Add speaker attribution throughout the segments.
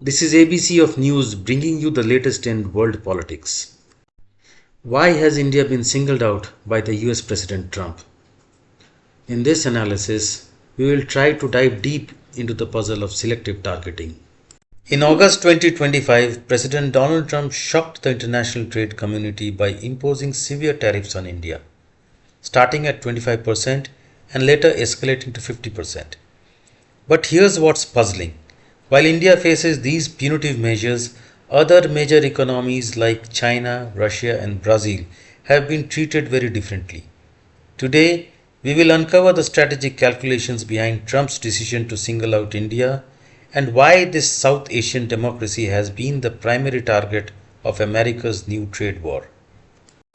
Speaker 1: This is ABC of News bringing you the latest in world politics. Why has India been singled out by the US President Trump? In this analysis, we will try to dive deep into the puzzle of selective targeting. In August 2025, President Donald Trump shocked the international trade community by imposing severe tariffs on India, starting at 25% and later escalating to 50%. But here's what's puzzling. While India faces these punitive measures, other major economies like China, Russia, and Brazil have been treated very differently. Today, we will uncover the strategic calculations behind Trump's decision to single out India and why this South Asian democracy has been the primary target of America's new trade war.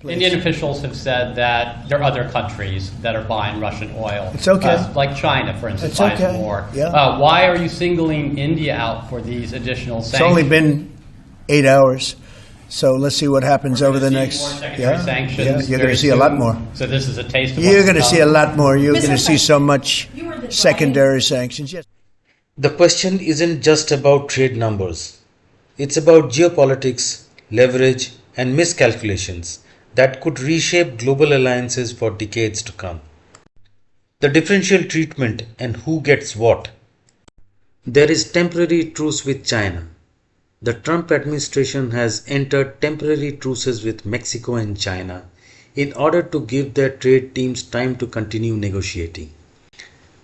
Speaker 2: Indian officials have said that there are other countries that are buying Russian oil.
Speaker 3: It's okay.
Speaker 2: Like China, for instance,
Speaker 3: It's
Speaker 2: buys
Speaker 3: okay.
Speaker 2: more.
Speaker 3: Yeah.
Speaker 2: Why are you singling India out for these additional
Speaker 3: It's
Speaker 2: sanctions?
Speaker 3: only been 8 hours, so let's see what happens over the next.
Speaker 2: More secondary sanctions
Speaker 3: you're going
Speaker 2: very
Speaker 3: to see a lot
Speaker 2: soon.
Speaker 3: more.
Speaker 2: So this is a taste of
Speaker 3: You're
Speaker 2: what's
Speaker 3: going to
Speaker 2: to
Speaker 3: see a
Speaker 2: come.
Speaker 3: lot more. You're
Speaker 4: Mr.
Speaker 3: going to see so much
Speaker 4: You were the
Speaker 3: secondary sanctions. Yes.
Speaker 1: The question isn't just about trade numbers. It's about geopolitics, leverage, and miscalculations that could reshape global alliances for decades to come. The differential treatment and who gets what. There is temporary truce with China. The Trump administration has entered temporary truces with Mexico and China in order to give their trade teams time to continue negotiating.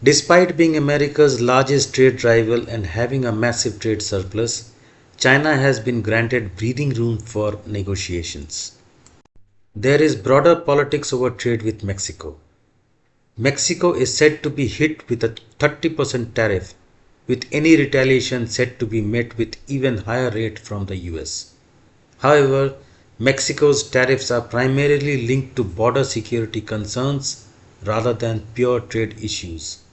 Speaker 1: Despite being America's largest trade rival and having a massive trade surplus, China has been granted breathing room for negotiations. There is broader politics over trade with Mexico. Mexico is said to be hit with a 30% tariff, with any retaliation said to be met with even higher rate from the US. However, Mexico's tariffs are primarily linked to border security concerns rather than pure trade issues.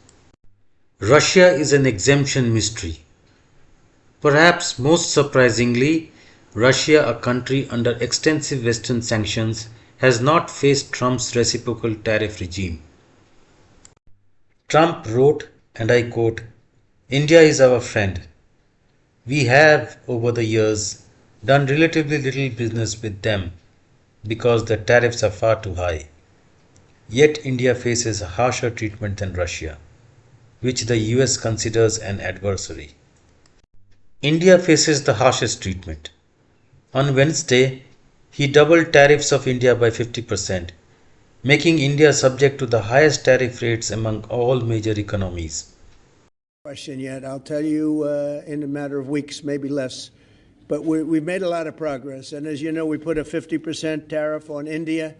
Speaker 1: Russia is an exemption mystery. Perhaps most surprisingly, Russia, a country under extensive Western sanctions, has not faced Trump's reciprocal tariff regime. Trump wrote, and I quote, "India is our friend. We have, over the years, done relatively little business with them because the tariffs are far too high. Yet India faces a harsher treatment than Russia, which the US considers an adversary." India faces the harshest treatment. On Wednesday, he doubled tariffs of India by 50%, making India subject to the highest tariff rates among all major economies.
Speaker 3: Question yet. I'll tell you in a matter of weeks, maybe less. But we've made a lot of progress. And as you know, we put a 50% tariff on India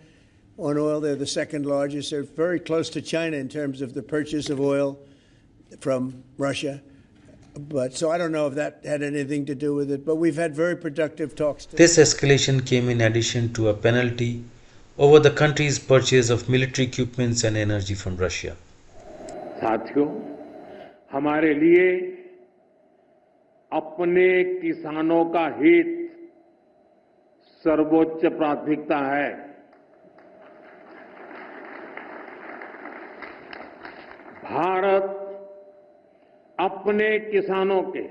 Speaker 3: on oil. They're the second largest. They're very close to China in terms of the purchase of oil from Russia. But so I don't know if that had anything to do with it. But we've had very productive talks.
Speaker 1: This escalation came in addition to a penalty over the country's purchase of military equipments and energy from Russia.
Speaker 5: साथियों, हमारे लिए अपने किसानों का हित सर्वोच्च प्राथमिकता है। भारत अपने किसानों के,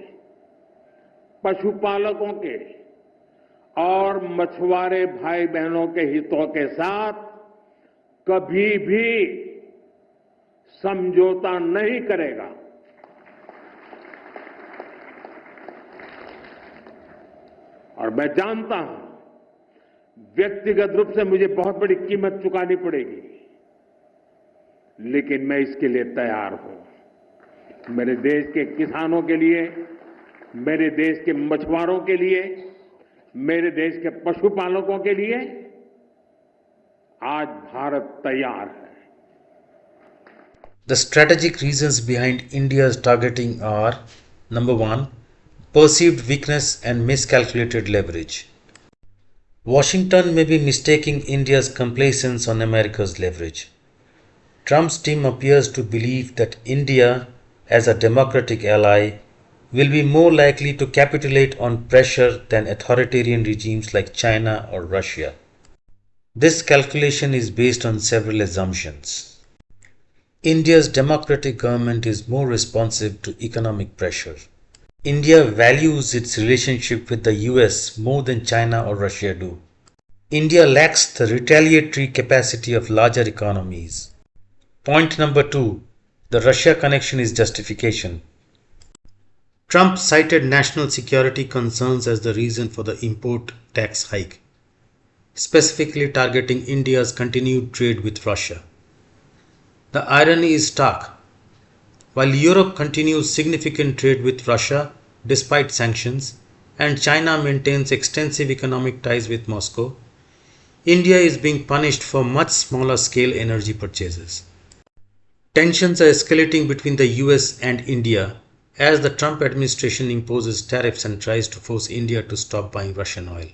Speaker 5: पशुपालकों के और मछुआरे भाई बहनों के हितों के साथ कभी भी समझौता नहीं करेगा। और मैं जानता हूं, व्यक्तिगत रूप से मुझे बहुत बड़ी कीमत चुकानी पड़ेगी, लेकिन मैं इसके लिए तैयार हूं। मेरे देश के किसानों के लिए, मेरे देश के मछुआरों के लिए, मेरे देश के पशुपालकों के लिए आज भारत तैयार है।
Speaker 1: The strategic reasons behind India's targeting are: number one, perceived weakness and miscalculated leverage. Washington may be mistaking India's complacence on America's leverage. Trump's team appears to believe that India, as a democratic ally, will be more likely to capitulate on pressure than authoritarian regimes like China or Russia. This calculation is based on several assumptions. India's democratic government is more responsive to economic pressure. India values its relationship with the US more than China or Russia do. India lacks the retaliatory capacity of larger economies. Point number 2. The Russia connection is justification. Trump cited national security concerns as the reason for the import tax hike, specifically targeting India's continued trade with Russia. The irony is stark. While Europe continues significant trade with Russia despite sanctions, and China maintains extensive economic ties with Moscow, India is being punished for much smaller scale energy purchases. Tensions are escalating between the US and India as the Trump administration imposes tariffs and tries to force India to stop buying Russian oil.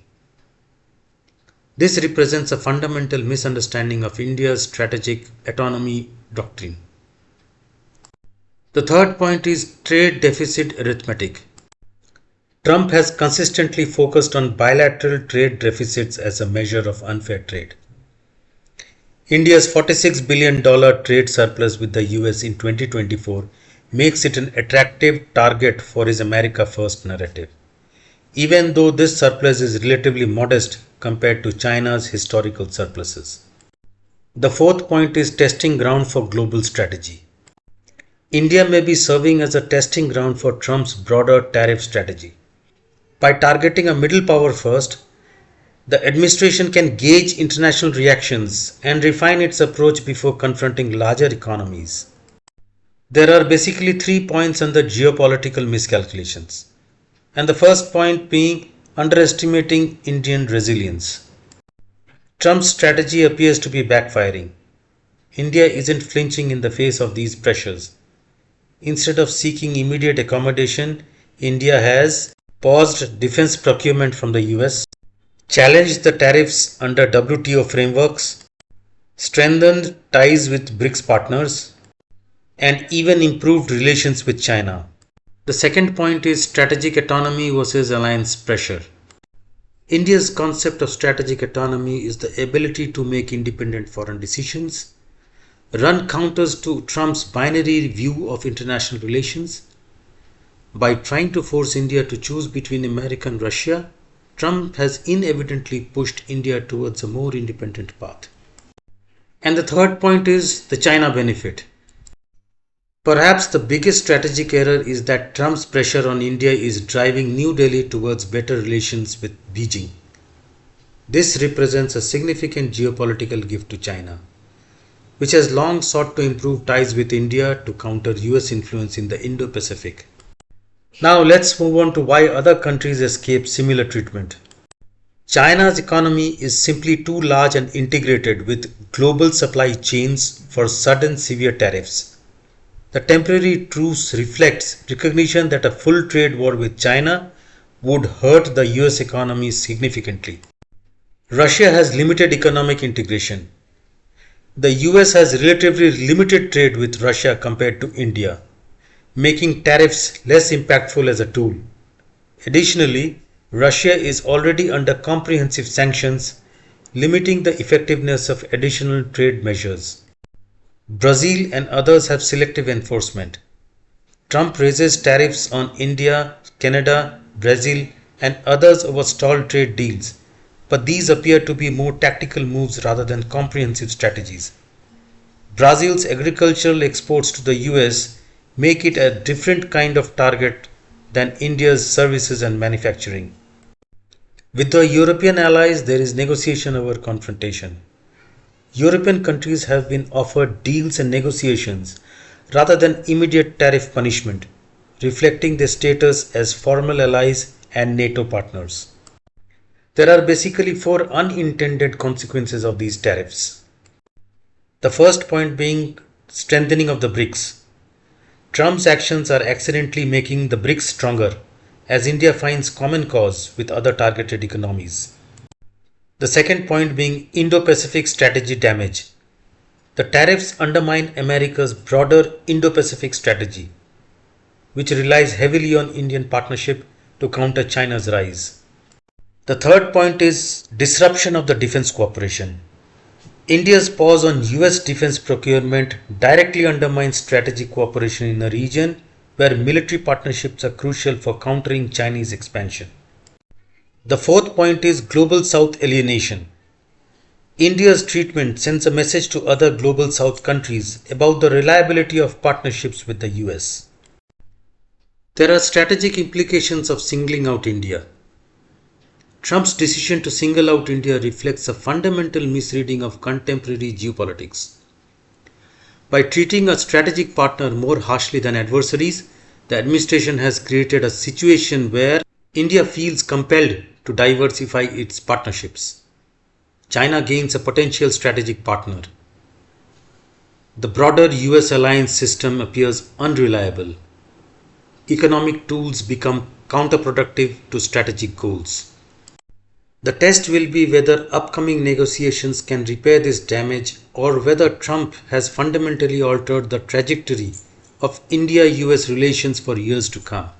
Speaker 1: This represents a fundamental misunderstanding of India's strategic autonomy doctrine. The third point is trade deficit arithmetic. Trump has consistently focused on bilateral trade deficits as a measure of unfair trade. India's $46 billion trade surplus with the US in 2024 makes it an attractive target for his America First narrative, even though this surplus is relatively modest compared to China's historical surpluses. The fourth point is testing ground for global strategy. India may be serving as a testing ground for Trump's broader tariff strategy. By targeting a middle power first, the administration can gauge international reactions and refine its approach before confronting larger economies. There are basically 3 points under geopolitical miscalculations, and the first point being underestimating Indian resilience. Trump's strategy appears to be backfiring. India isn't flinching in the face of these pressures. Instead of seeking immediate accommodation, India has paused defense procurement from the US, challenged the tariffs under WTO frameworks, strengthened ties with BRICS partners, and even improved relations with China. The second point is strategic autonomy versus alliance pressure. India's concept of strategic autonomy is the ability to make independent foreign decisions, run counters to Trump's binary view of international relations. By trying to force India to choose between America and Russia, Trump has inadvertently pushed India towards a more independent path. And the third point is the China benefit. Perhaps the biggest strategic error is that Trump's pressure on India is driving New Delhi towards better relations with Beijing. This represents a significant geopolitical gift to China, which has long sought to improve ties with India to counter US influence in the Indo-Pacific. Now let's move on to why other countries escape similar treatment. China's economy is simply too large and integrated with global supply chains for sudden severe tariffs. The temporary truce reflects recognition that a full trade war with China would hurt the US economy significantly. Russia has limited economic integration. The US has relatively limited trade with Russia compared to India, making tariffs less impactful as a tool. Additionally, Russia is already under comprehensive sanctions, limiting the effectiveness of additional trade measures. Brazil and others have selective enforcement. Trump raises tariffs on India, Canada, Brazil, and others over stalled trade deals, but these appear to be more tactical moves rather than comprehensive strategies. Brazil's agricultural exports to the US make it a different kind of target than India's services and manufacturing. With the European allies, there is negotiation over confrontation. European countries have been offered deals and negotiations rather than immediate tariff punishment, reflecting their status as formal allies and NATO partners. There are basically 4 unintended consequences of these tariffs. The first point being strengthening of the BRICS. Trump's actions are accidentally making the BRICS stronger as India finds common cause with other targeted economies. The second point being Indo-Pacific strategy damage. The tariffs undermine America's broader Indo-Pacific strategy, which relies heavily on Indian partnership to counter China's rise. The third point is disruption of the defense cooperation. India's pause on US defense procurement directly undermines strategic cooperation in a region where military partnerships are crucial for countering Chinese expansion. The fourth point is Global South alienation. India's treatment sends a message to other Global South countries about the reliability of partnerships with the US. There are strategic implications of singling out India. Trump's decision to single out India reflects a fundamental misreading of contemporary geopolitics. By treating a strategic partner more harshly than adversaries, the administration has created a situation where India feels compelled to diversify its partnerships. China gains a potential strategic partner. The broader US alliance system appears unreliable. Economic tools become counterproductive to strategic goals. The test will be whether upcoming negotiations can repair this damage or whether Trump has fundamentally altered the trajectory of India-US relations for years to come.